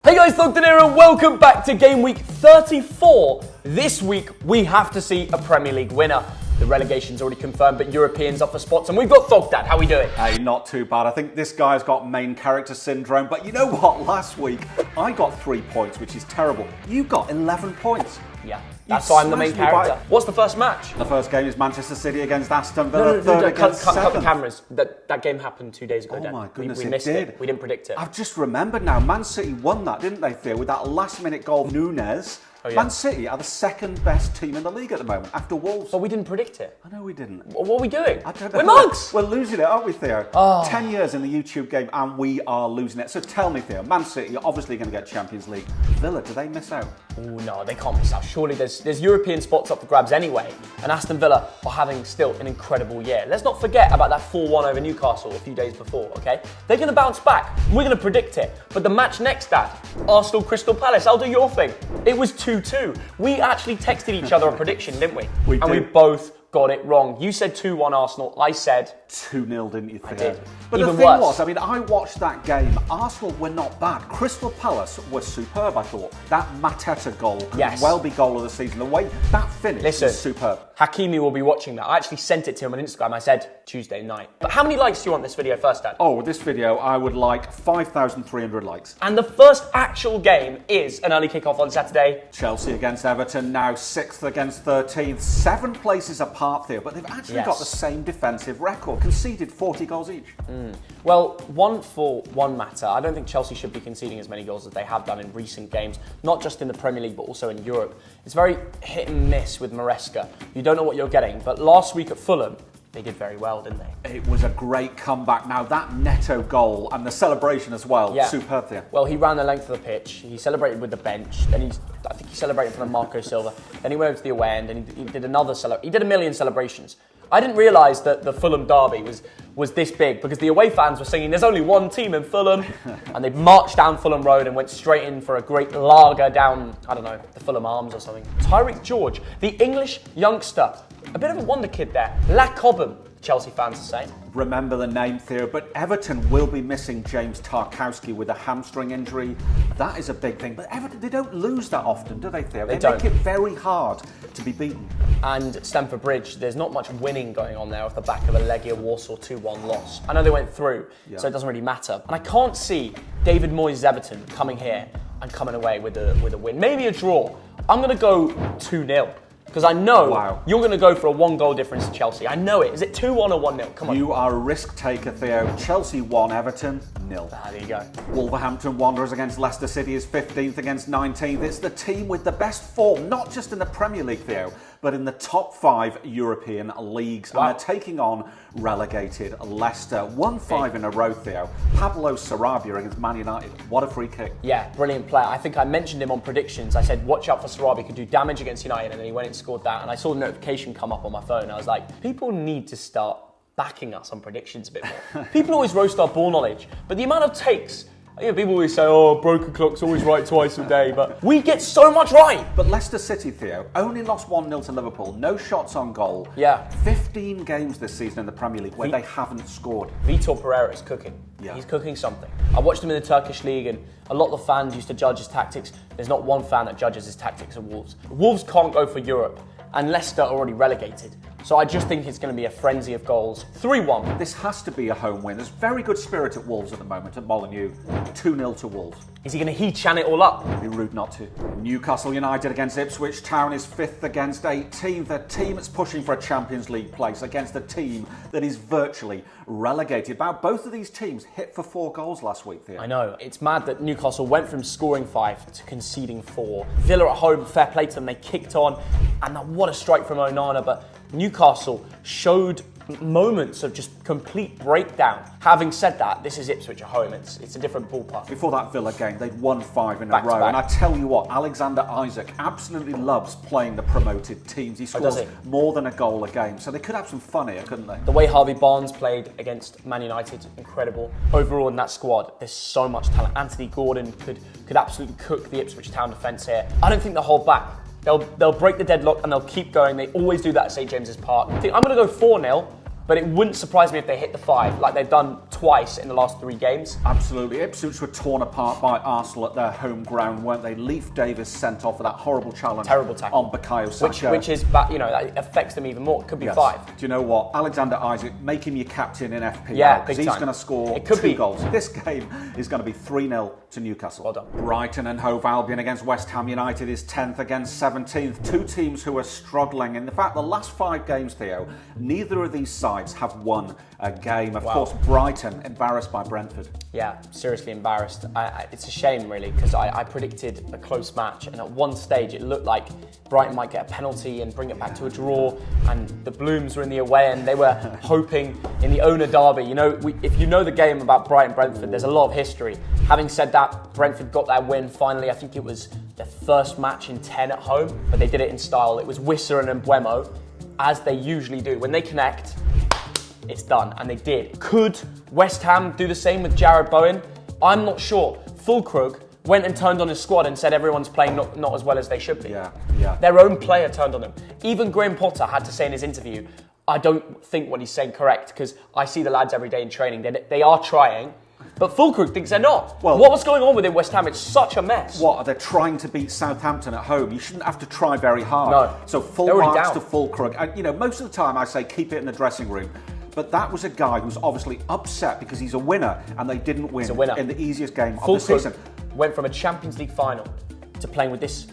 Hey guys, Thogden here and welcome back to game week 34. This week we have to see a Premier League winner. The relegation's already confirmed, but Europeans up for spots, and we've got Thogden. How are we doing? Hey, not too bad. I think this guy's got main character syndrome, but you know what? Last week I got 3 points, which is terrible. You got 11 points. Yeah, that's why I'm the main character. What's the first match? The first game is Manchester City against Aston Villa. Cut the cameras. That game happened 2 days ago. Oh my goodness, we missed it. We didn't predict it. I've just remembered now. Man City won that, didn't they, Theo? With that last-minute goal of Nunez. Oh, yeah. Man City are the second best team in the league at the moment, after Wolves. But we didn't predict it. I know we didn't. What are we doing? I don't know. We're mugs! We're losing it, aren't we, Theo? Oh. 10 years in the YouTube game and we are losing it. So tell me, Theo, Man City are obviously going to get Champions League. Villa, do they miss out? Oh no, they can't miss out. Surely there's European spots up for grabs anyway. And Aston Villa are having still an incredible year. Let's not forget about that 4-1 over Newcastle a few days before, okay? They're going to bounce back. We're going to predict it. But the match next, Dad, Arsenal Crystal Palace, I'll do your thing. It was 2-2. We actually texted each other a prediction, didn't we? We did. And we both got it wrong. You said 2-1 Arsenal. I said 2-0, didn't you, Theo? I did. But Even the thing worse. was, I mean, I watched that game. Arsenal were not bad. Crystal Palace was superb, I thought. That Mateta goal could well be goal of the season. The way that finish was superb. Hakimi will be watching that. I actually sent it to him on Instagram. I said Tuesday night. But how many likes do you want this video first, Dad? Oh, this video, I would like 5,300 likes. And the first actual game is an early kickoff on Saturday. Chelsea against Everton, now 6th against 13th. 7 places apart there, but they've actually got the same defensive record. Conceded 40 goals each. Well, one for one matter. I don't think Chelsea should be conceding as many goals as they have done in recent games, not just in the Premier League, but also in Europe. It's very hit and miss with Maresca. You don't know what you're getting, but last week at Fulham, they did very well, didn't they? It was a great comeback. Now, that Neto goal and the celebration as well, superb there. Well, he ran the length of the pitch. He celebrated with the bench. Then I think he celebrated from Marco Silva. Then he went over to the away end and he did another he did a million celebrations. I didn't realise that the Fulham derby was this big because the away fans were singing, "There's only one team in Fulham," and they marched down Fulham Road and went straight in for a great lager down, I don't know, the Fulham Arms or something. Tyreek George, the English youngster, a bit of a wonder kid there. La Cobham, Chelsea fans are saying. Remember the name, Theo, but Everton will be missing James Tarkowski with a hamstring injury. That is a big thing. But Everton, they don't lose that often, do they, Theo? They make it very hard to be beaten. And Stamford Bridge, there's not much winning going on there off the back of a Legia Warsaw 2-1 loss. I know they went through, so it doesn't really matter. And I can't see David Moyes' Everton coming here and coming away with a win. Maybe a draw. I'm going to go 2-0. Because I know you're going to go for a 1-goal difference to Chelsea. I know it. Is it 2-1 or 1-0? Come on. You are a risk taker, Theo. Chelsea 1, Everton 0. There you go. Wolverhampton Wanderers against Leicester City is 15th against 19th. It's the team with the best form, not just in the Premier League, Theo, but in the top 5 European leagues. And they're taking on relegated Leicester. 1-5 in a row, Theo. Pablo Sarabia against Man United. What a free kick. Yeah, brilliant player. I think I mentioned him on predictions. I said, watch out for Sarabia. He could do damage against United. And then he went and scored that. And I saw the notification come up on my phone. I was like, people need to start backing us on predictions a bit more. People always roast our ball knowledge. But the amount of takes... people always say, broken clock's always right twice a day, but we get so much right. But Leicester City, Theo, only lost 1-0 to Liverpool, no shots on goal. Yeah. 15 games this season in the Premier League where they haven't scored. Vitor Pereira is cooking. Yeah. He's cooking something. I watched him in the Turkish league and a lot of the fans used to judge his tactics. There's not one fan that judges his tactics at Wolves. Wolves can't go for Europe and Leicester are already relegated. So I just think it's going to be a frenzy of goals. 3-1. This has to be a home win. There's very good spirit at Wolves at the moment, at Molineux. 2-0 to Wolves. Is he going to He-Chan it all up? It'd be rude not to. Newcastle United against Ipswich Town is 5th against 18th. The team that's pushing for a Champions League place against a team that is virtually relegated. Both of these teams hit for 4 goals last week, Theo. I know. It's mad that Newcastle went from scoring 5 to conceding 4. Villa at home, fair play to them. They kicked on. And what a strike from Onana. But Newcastle showed moments of just complete breakdown. Having said that, this is Ipswich at home. It's a different ballpark. Before that Villa game, they'd won 5 in a row. And I tell you what, Alexander Isak absolutely loves playing the promoted teams. He scores more than a goal a game. So they could have some fun here, couldn't they? The way Harvey Barnes played against Man United, incredible. Overall in that squad, there's so much talent. Anthony Gordon could absolutely cook the Ipswich Town defence here. I don't think they'll hold back. They'll break the deadlock and they'll keep going. They always do that at St James's Park. I'm going to go 4-0. but it wouldn't surprise me if they hit the 5, like they've done twice in the last 3 games. Absolutely. Ipswich were torn apart by Arsenal at their home ground, weren't they? Leif Davis sent off for that horrible challenge. Terrible tackle. On Bukayo Saka. Which is, that affects them even more. It could be 5. Do you know what? Alexander Isaac, make him your captain in FPL. Yeah, because big he's time. going to score It could 2 be. goals. This game is going to be 3-0 to Newcastle. Well done. Brighton and Hove Albion against West Ham United is 10th against 17th. 2 teams who are struggling. In fact, the last 5 games, Theo, neither of these sides have won a game. Of course, Brighton embarrassed by Brentford. Yeah, seriously embarrassed. It's a shame, really, because I predicted a close match, and at one stage it looked like Brighton might get a penalty and bring it back to a draw, and the Blooms were in the away end. They were hoping in the owner derby. If you know the game about Brighton-Brentford, there's a lot of history. Having said that, Brentford got their win finally. I think it was their first match in 10 at home, but they did it in style. It was Wissa and Mbeumo, as they usually do. When they connect, it's done, and they did. Could West Ham do the same with Jared Bowen? I'm not sure. Fulkrug went and turned on his squad and said everyone's playing not as well as they should be. Yeah. Their own player turned on them. Even Graham Potter had to say in his interview, I don't think what he's saying correct, because I see the lads every day in training. They are trying, but Fulkrug thinks they're not. Well, what was going on within West Ham? It's such a mess. What, are they trying to beat Southampton at home? You shouldn't have to try very hard. No. So full They're already marks down. to Fulkrug. And, most of the time I say keep it in the dressing room. But that was a guy who's obviously upset because he's a winner and they didn't win in the easiest game of the season. Went from a Champions League final to playing with this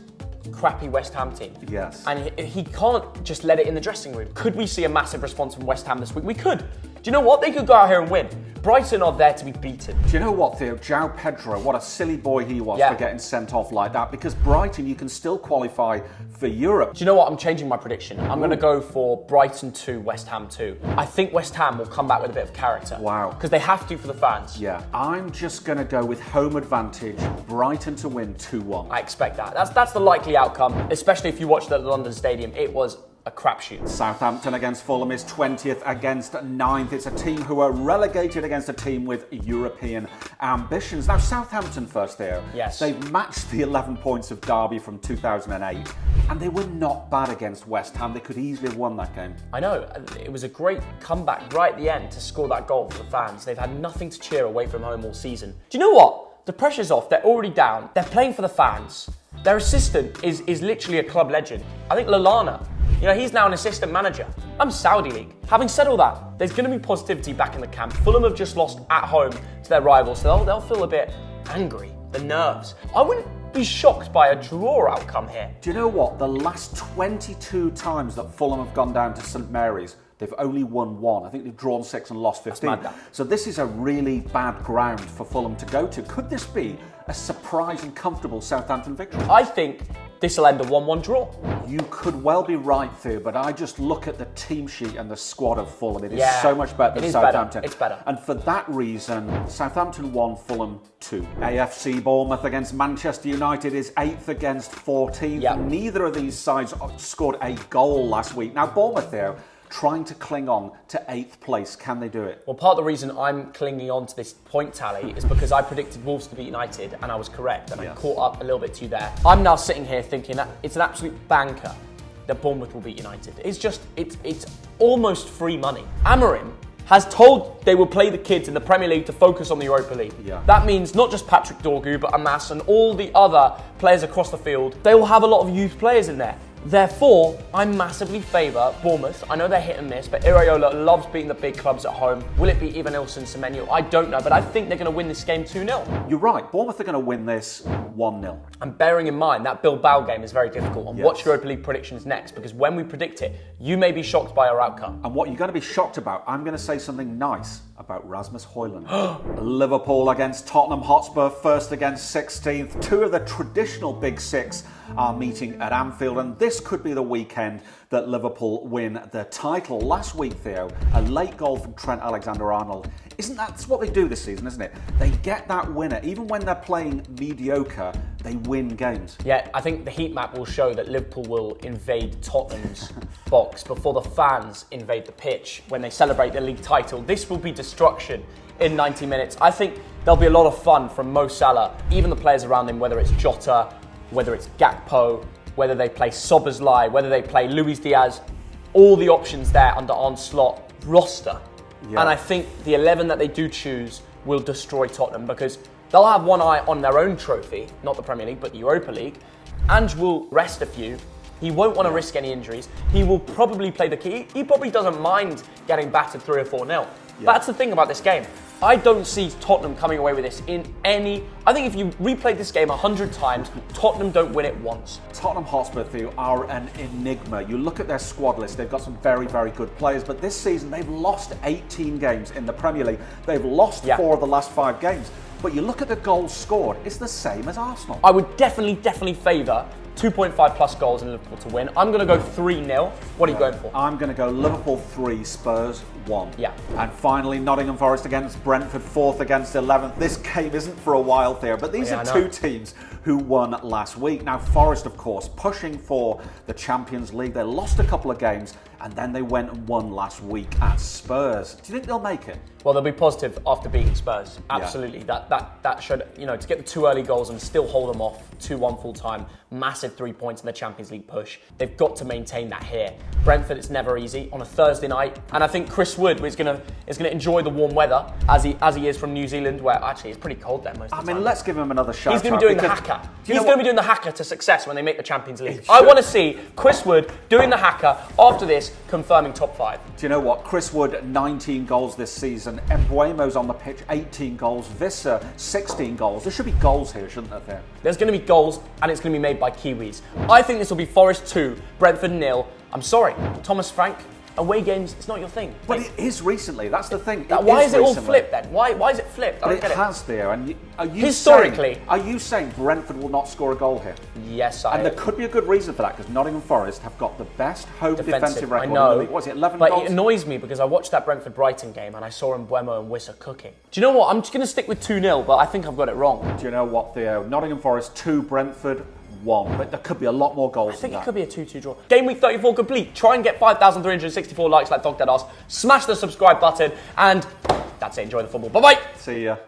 crappy West Ham team. Yes. And he can't just let it in the dressing room. Could we see a massive response from West Ham this week? We could. Do you know what? They could go out here and win. Brighton are there to be beaten. Do you know what, Theo? João Pedro, what a silly boy he was for getting sent off like that. Because Brighton, you can still qualify for Europe. Do you know what? I'm changing my prediction. I'm going to go for Brighton 2, West Ham 2. I think West Ham will come back with a bit of character. Wow. Because they have to for the fans. Yeah. I'm just going to go with home advantage, Brighton to win 2-1. I expect that. That's the likely outcome, especially if you watched at the London Stadium. It was a crapshoot. Southampton against Fulham is 20th against 9th. It's a team who are relegated against a team with European ambitions. Now, Southampton first there. Yes. They've matched the 11 points of Derby from 2008, and they were not bad against West Ham. They could easily have won that game. I know. It was a great comeback right at the end to score that goal for the fans. They've had nothing to cheer away from home all season. Do you know what? The pressure's off. They're already down. They're playing for the fans. Their assistant is literally a club legend. I think Lallana. He's now an assistant manager. I'm Saudi League. Having said all that, there's going to be positivity back in the camp. Fulham have just lost at home to their rivals, so they'll feel a bit angry. The nerves. I wouldn't be shocked by a draw outcome here. Do you know what? The last 22 times that Fulham have gone down to St Mary's, they've only won 1. I think they've drawn 6 and lost 15. That's mad, that. So this is a really bad ground for Fulham to go to. Could this be a surprise and comfortable Southampton victory? I think this will end a 1-1 draw. You could well be right, Theo, but I just look at the team sheet and the squad of Fulham. It is so much better than Southampton. It's better. And for that reason, Southampton 1, Fulham 2. AFC Bournemouth against Manchester United is 8th against 14th. Yep. Neither of these sides scored a goal last week. Now, Bournemouth, Theo, trying to cling on to 8th place. Can they do it? Well, part of the reason I'm clinging on to this point tally is because I predicted Wolves to beat United, and I was correct, and I caught up a little bit to you there. I'm now sitting here thinking that it's an absolute banker that Bournemouth will beat United. It's almost free money. Amorim has told they will play the kids in the Premier League to focus on the Europa League. Yeah. That means not just Patrick Dorgu, but Amas and all the other players across the field. They will have a lot of youth players in there. Therefore, I massively favour Bournemouth. I know they're hit and miss, but Iraola loves beating the big clubs at home. Will it be Ivanilson, Semenyo? I don't know, but I think they're going to win this game 2-0. You're right. Bournemouth are going to win this 1-0. And bearing in mind, that Bilbao game is very difficult. And watch Europa League predictions next, because when we predict it, you may be shocked by our outcome. And what you're going to be shocked about, I'm going to say something nice about Rasmus Højlund. Liverpool against Tottenham Hotspur, 1st against 16th. 2 of the traditional Big Six are meeting at Anfield, and this could be the weekend that Liverpool win the title. Last week, Theo, a late goal from Trent Alexander-Arnold. That's what they do this season, isn't it? They get that winner. Even when they're playing mediocre, they win games. Yeah, I think the heat map will show that Liverpool will invade Tottenham's box before the fans invade the pitch when they celebrate the league title. This will be destruction in 90 minutes. I think there'll be a lot of fun from Mo Salah, even the players around him, whether it's Jota, whether it's Gakpo, whether they play Szoboszlai, whether they play Luis Diaz, all the options there under Arne Slot. roster. Yeah. And I think the 11 that they do choose will destroy Tottenham because they'll have one eye on their own trophy, not the Premier League, but the Europa League. Ange will rest a few. He won't want to risk any injuries. He will probably play the key. He probably doesn't mind getting battered 3 or 4-0. Yeah. That's the thing about this game. I don't see Tottenham coming away with this in any... I think if you replayed this game 100 times, Tottenham don't win it once. Tottenham Hotspur, Theo, are an enigma. You look at their squad list, they've got some very, very good players, but this season they've lost 18 games in the Premier League. They've lost 4 of the last 5 games. But you look at the goals scored, it's the same as Arsenal. I would definitely favour 2.5 plus goals in Liverpool to win. I'm going to go 3-0. What are you going for? I'm going to go Liverpool 3, Spurs 1. Yeah. And finally, Nottingham Forest against Brentford, 4th against 11th. This game isn't for a while there, but these are two teams who won last week. Now, Forest, of course, pushing for the Champions League. They lost a couple of games, and then they went and won last week at Spurs. Do you think they'll make it? Well, they'll be positive after beating Spurs. Absolutely. Yeah. That should, to get the 2 early goals and still hold them off 2-1 full time. Massive 3 points in the Champions League push. They've got to maintain that here. Brentford, it's never easy on a Thursday night, and I think Chris Wood is going to enjoy the warm weather as he is from New Zealand, where actually it's pretty cold there most of the time. I mean, let's give him another shot. He's going to be doing the haka. He's going to be doing the haka to success when they make the Champions League. I want to see Chris Wood doing the haka after this, confirming top 5. Do you know what? Chris Wood, 19 goals this season. Embuemo's on the pitch, 18 goals. Visser, 16 goals. There should be goals here, shouldn't there? There's going to be goals, and it's going to be made by Kiwis. I think this will be Forest 2, Brentford 0. I'm sorry, Thomas Frank, away games, it's not your thing. But it is recently, that's the thing. Why is it all flipped then? Why is it flipped? But it has there. And historically, are you saying Brentford will not score a goal here? Yes, I am. And there could be a good reason for that, because Nottingham Forest have got the best home defensive record I know, in the league. What is it, 11 but goals? It annoys me because I watched that Brentford-Brighton game and I saw Embuemo and Visser cooking. Do you know what? I'm just going to stick with 2-0, but I think I've got it wrong. Do you know what, Theo? Nottingham Forest 2, Brentford 1, but there could be a lot more goals. I think it could be a 2-2 draw. Game week 34 complete. Try and get 5,364 likes like Thogden asked. Smash the subscribe button, and that's it. Enjoy the football. Bye-bye. See ya.